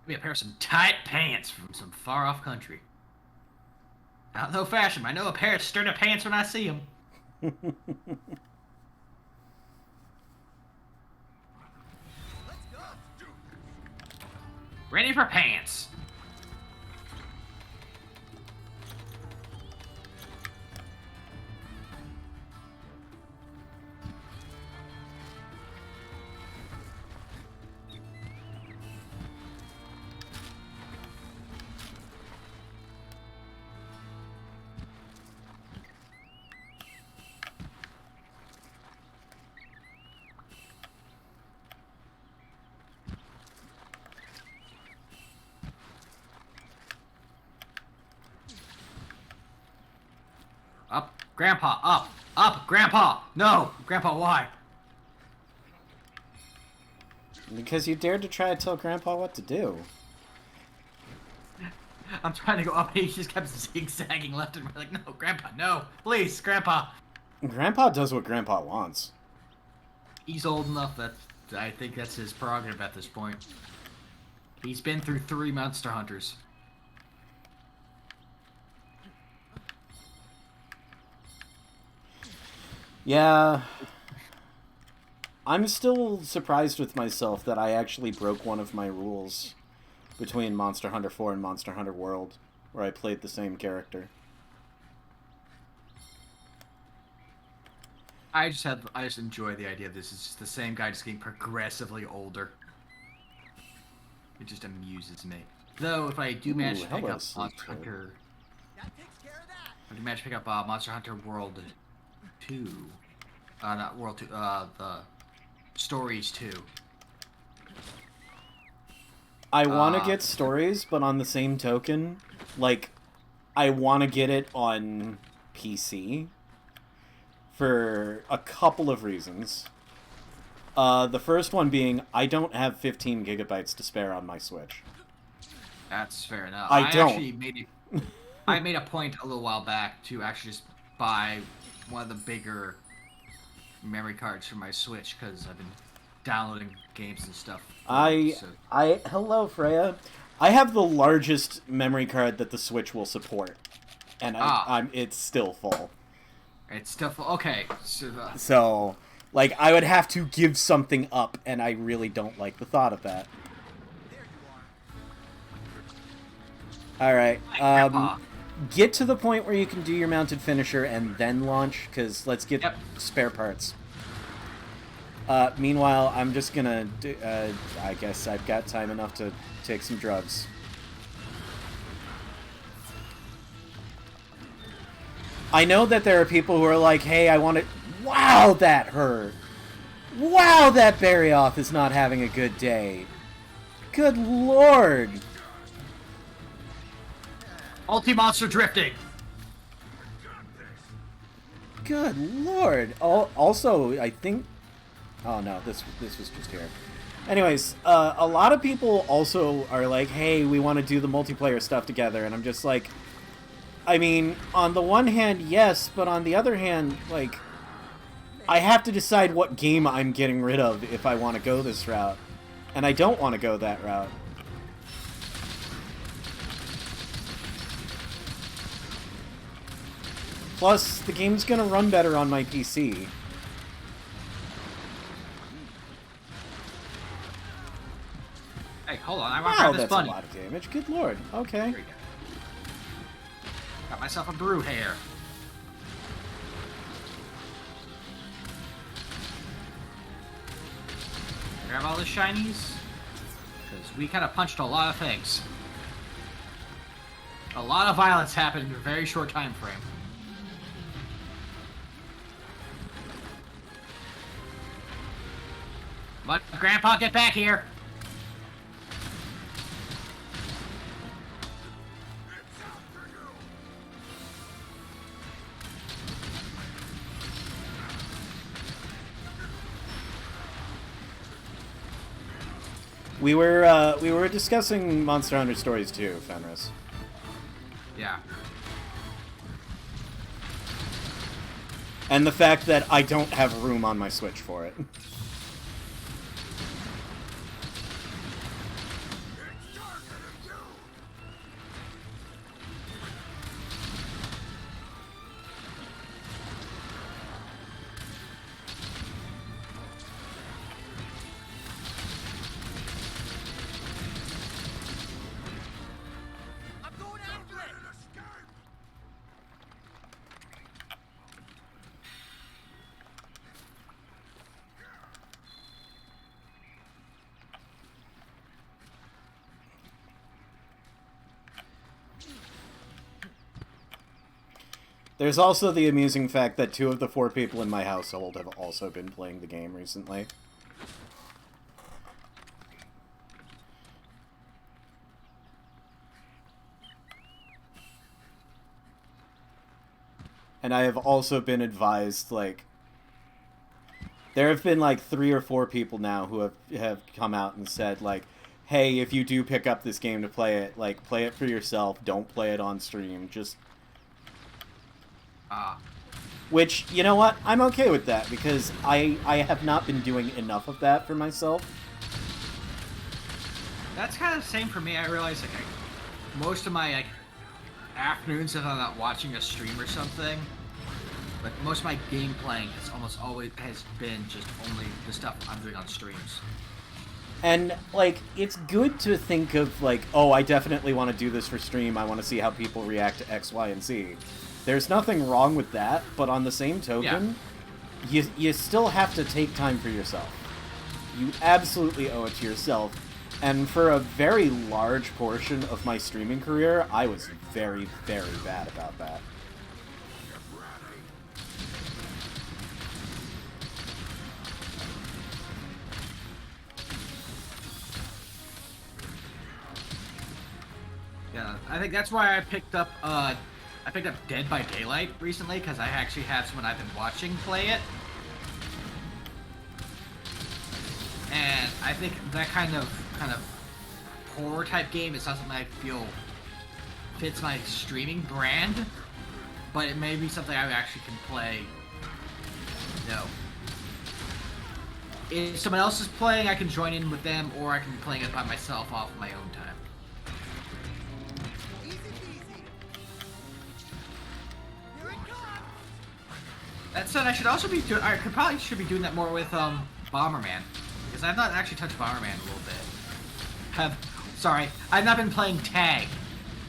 Be a pair of some tight pants from some far off country. I don't know fashion, but I know a pair of sturdy pants when I see them. Ready for pants. Up, Grandpa, up, Grandpa! No! Grandpa, why? Because you dared to try to tell Grandpa what to do. I'm trying to go up and he just kept zigzagging left and right. Like, no, Grandpa, no! Please, Grandpa! Grandpa does what Grandpa wants. He's old enough that I think that's his prerogative at this point. He's been through 3 Monster Hunters. Yeah. I'm still surprised with myself that I actually broke one of my rules between Monster Hunter 4 and Monster Hunter World, where I played the same character. I just enjoy the idea of this is just the same guy just getting progressively older. It just amuses me. Though, if I do manage to pick up Monster Hunter... I do manage to pick up Monster Hunter World 2. Not World 2, the Stories 2. I want to get Stories, but on the same token, like, I want to get it on PC for a couple of reasons. The first one being, I don't have 15 gigabytes to spare on my Switch. That's fair enough. I don't. Actually I made a point a little while back to actually just buy one of the bigger memory cards for my Switch because I've been downloading games and stuff. Hello, Freya. I have the largest memory card that the Switch will support, and it's still full. It's still full. Okay, so like, I would have to give something up, and I really don't like the thought of that. All right. Get to the point where you can do your mounted finisher and then launch, because let's get spare parts. Meanwhile, I'm just gonna do, I guess I've got time enough to take some drugs. I know that there are people who are like, hey, I want to... Wow, that hurt! Wow, that Barryoth is not having a good day. Good lord! Multi-monster drifting! Good lord! Also, I think... Oh no, this was just here. Anyways, a lot of people also are like, hey, we want to do the multiplayer stuff together, and I'm just like... I mean, on the one hand, yes, but on the other hand, like... I have to decide what game I'm getting rid of if I want to go this route. And I don't want to go that route. Plus, the game's gonna run better on my PC. Hey, hold on, I want to grab this bunny. That's a lot of damage. Good lord. Okay. There you go. Got myself a brew hair. Grab all the shinies, because we kind of punched a lot of things. A lot of violence happened in a very short time frame. But Grandpa, get back here! We were discussing Monster Hunter Stories too, Fenris. Yeah. And the fact that I don't have room on my Switch for it. There's also the amusing fact that 2 of the 4 people in my household have also been playing the game recently. And I have also been advised, like, there have been, like, 3 or 4 people now who have come out and said, like, hey, if you do pick up this game to play it, like, play it for yourself, don't play it on stream, just... Which, you know what? I'm okay with that, because I have not been doing enough of that for myself. That's kind of the same for me. I realize, like, most of my, like, afternoons, if I'm not watching a stream or something, like, most of my game playing has almost always been just only the stuff I'm doing on streams. And, like, it's good to think of, like, oh, I definitely want to do this for stream, I want to see how people react to X, Y, and Z. There's nothing wrong with that, but on the same token, you still have to take time for yourself. You absolutely owe it to yourself. And for a very large portion of my streaming career, I was very, very bad about that. Yeah, I think that's why I picked up Dead by Daylight recently, because I actually have someone I've been watching play it. And I think that kind of horror type game is not something I feel fits my streaming brand, but it may be something I actually can play. No. If someone else is playing, I can join in with them, or I can be playing it by myself off of my own time. That said, I could probably be doing that more with Bomberman, because I've not actually touched Bomberman a little bit. Sorry, I've not been playing tag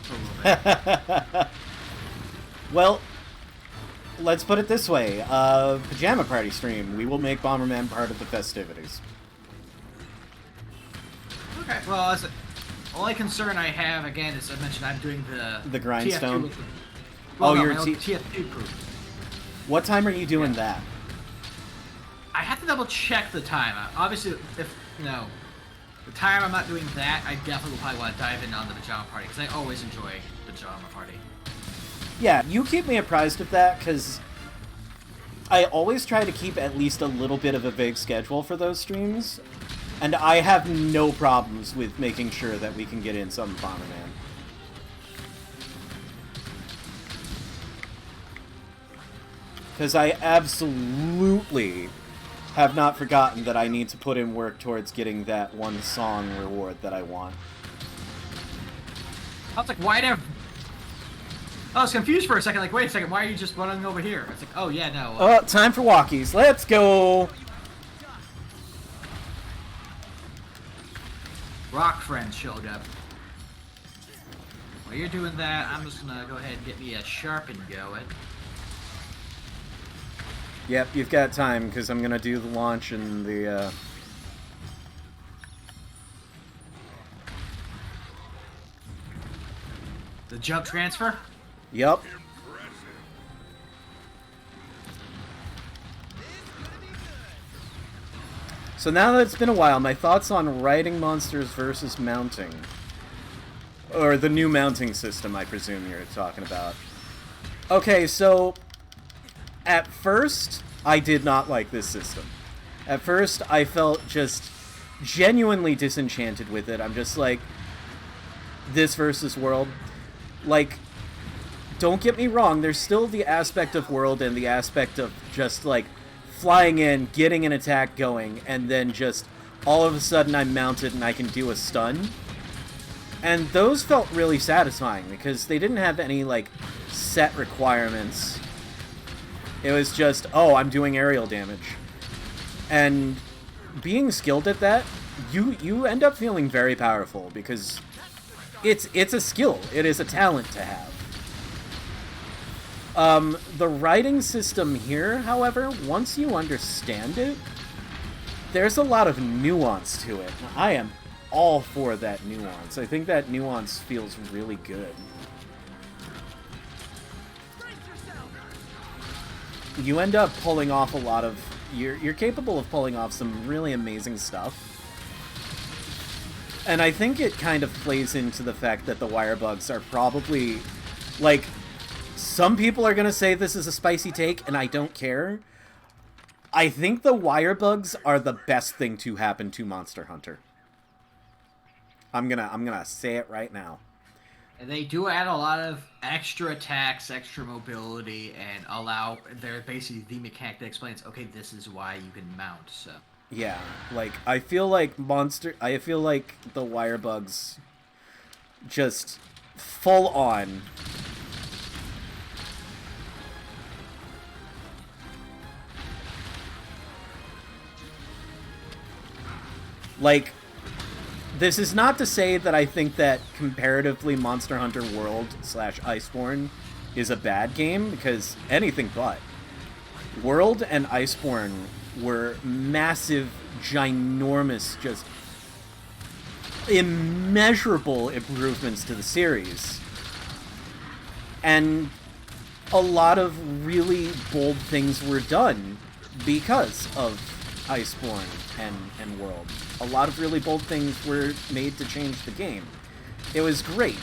for a little bit. Well, let's put it this way: Pajama Party stream. We will make Bomberman part of the festivities. Okay. Well, the only concern I have again is I mentioned I'm doing the grindstone. TF2 well, oh, no, you're TF2 crew. What time are you doing that? I have to double check the time. Obviously, if the time I'm not doing that, I definitely will probably want to dive in on the Pajama Party, because I always enjoy Pajama Party. Yeah, you keep me apprised of that, because I always try to keep at least a little bit of a vague schedule for those streams, and I have no problems with making sure that we can get in some Bomberman. Because I absolutely have not forgotten that I need to put in work towards getting that one song reward that I want. I was like, I was confused for a second, like, wait a second, why are you just running over here? It's like, oh yeah, no. Time for walkies. Let's go! Rock friend showed up. While you're doing that, I'm just gonna go ahead and get me a sharpen going. Yep, you've got time, because I'm gonna do the launch and the, The jump transfer? Yep. So now that it's been a while, my thoughts on riding monsters versus mounting. Or the new mounting system, I presume you're talking about. Okay, so at first, I did not like this system. At first, I felt just genuinely disenchanted with it. I'm just like, this versus world. Like, don't get me wrong, there's still the aspect of world and the aspect of just, like, flying in, getting an attack going, and then just all of a sudden I'm mounted and I can do a stun. And those felt really satisfying because they didn't have any, like, set requirements. It was just, oh, I'm doing aerial damage. And being skilled at that, you end up feeling very powerful because it's a skill. It is a talent to have. The writing system here, however, once you understand it, there's a lot of nuance to it. I am all for that nuance. I think that nuance feels really good. you end up pulling off a lot of... You're capable of pulling off some really amazing stuff. And I think it kind of plays into the fact that the wire bugs are probably... Like, some people are going to say this is a spicy take, and I don't care. I think the wire bugs are the best thing to happen to Monster Hunter. I'm gonna say it right now. And they do add a lot of extra attacks, extra mobility, and allow... They're basically the mechanic that explains, okay, this is why you can mount, so... Yeah, like, I feel like the wire bugs just full on. Like, this is not to say that I think that comparatively Monster Hunter World / Iceborne is a bad game, because anything but. World and Iceborne were massive, ginormous, just immeasurable improvements to the series. And a lot of really bold things were done because of Iceborne and World. A lot of really bold things were made to change the game. It was great.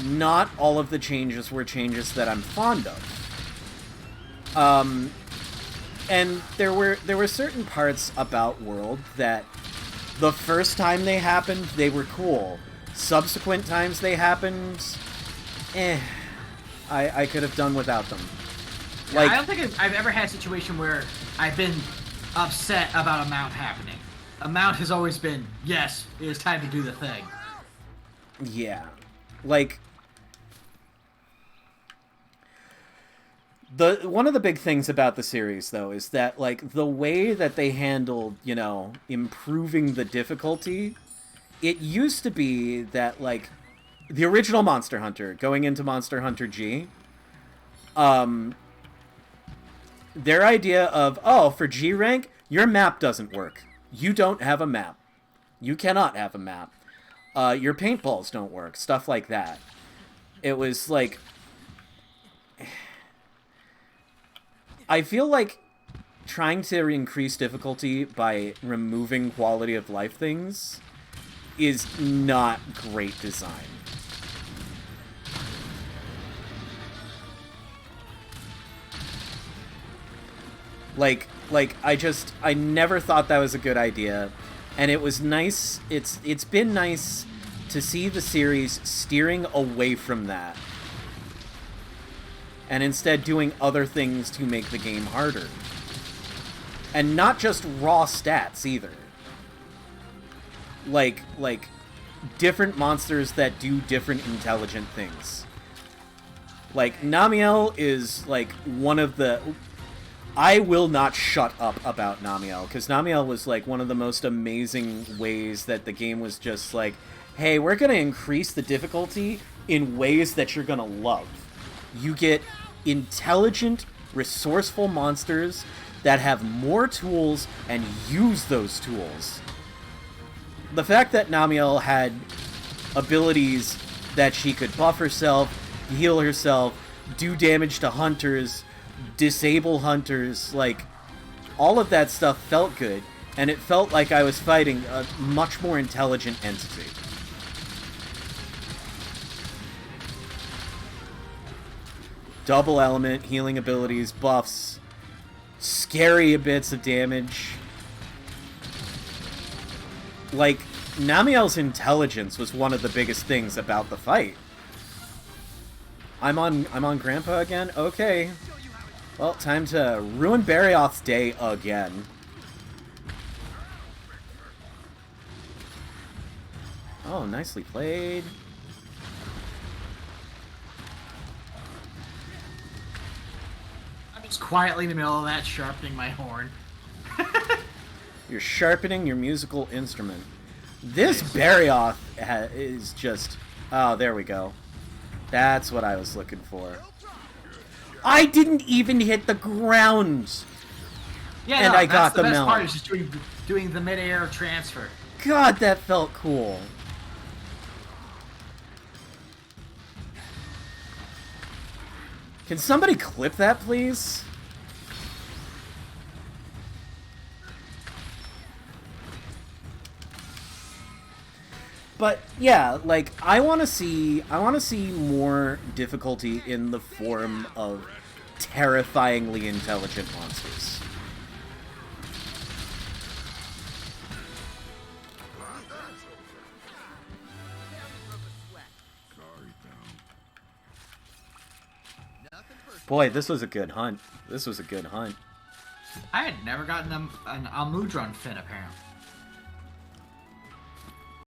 Not all of the changes were changes that I'm fond of. And there were certain parts about World that the first time they happened, they were cool. Subsequent times they happened, I could have done without them. Like, I don't think I've ever had a situation where I've been upset about a mount happening. A mount has always been, yes, it is time to do the thing. Yeah. Like, one of the big things about the series, though, is that, like, the way that they handled, you know, improving the difficulty, it used to be that, like, the original Monster Hunter, going into Monster Hunter G, their idea of, oh, for G rank, your map doesn't work. You don't have a map. You cannot have a map. Your paintballs don't work. Stuff like that. It was, like... I feel like trying to increase difficulty by removing quality of life things is not great design. Like I never thought that was a good idea, and it was nice. It's been nice to see the series steering away from that, and instead doing other things to make the game harder. And not just raw stats, either. Like, different monsters that do different intelligent things. Like, Namiel is, like, one of the... I will not shut up about Namiel, because Namiel was, like, one of the most amazing ways that the game was just like, hey, we're gonna increase the difficulty in ways that you're gonna love. You get intelligent, resourceful monsters that have more tools and use those tools. The fact that Namiel had abilities that she could buff herself, heal herself, do damage to hunters, disable hunters, like, all of that stuff felt good, and it felt like I was fighting a much more intelligent entity. Double element, healing abilities, buffs, scary bits of damage. Like, Namiel's intelligence was one of the biggest things about the fight. I'm on Grandpa again? Okay. Well, time to ruin Barioth's day again. Oh, nicely played. I'm just quietly in the middle of that, sharpening my horn. You're sharpening your musical instrument. This Barioth is just... Oh, there we go. That's what I was looking for. I didn't even hit the ground! Yeah, and no, I got the melon. The best part is just doing the mid-air transfer. God, that felt cool. Can somebody clip that, please? But yeah, like I want to see more difficulty in the form of terrifyingly intelligent monsters. Boy, this was a good hunt. This was a good hunt. I had never gotten an Almudron fin, apparently.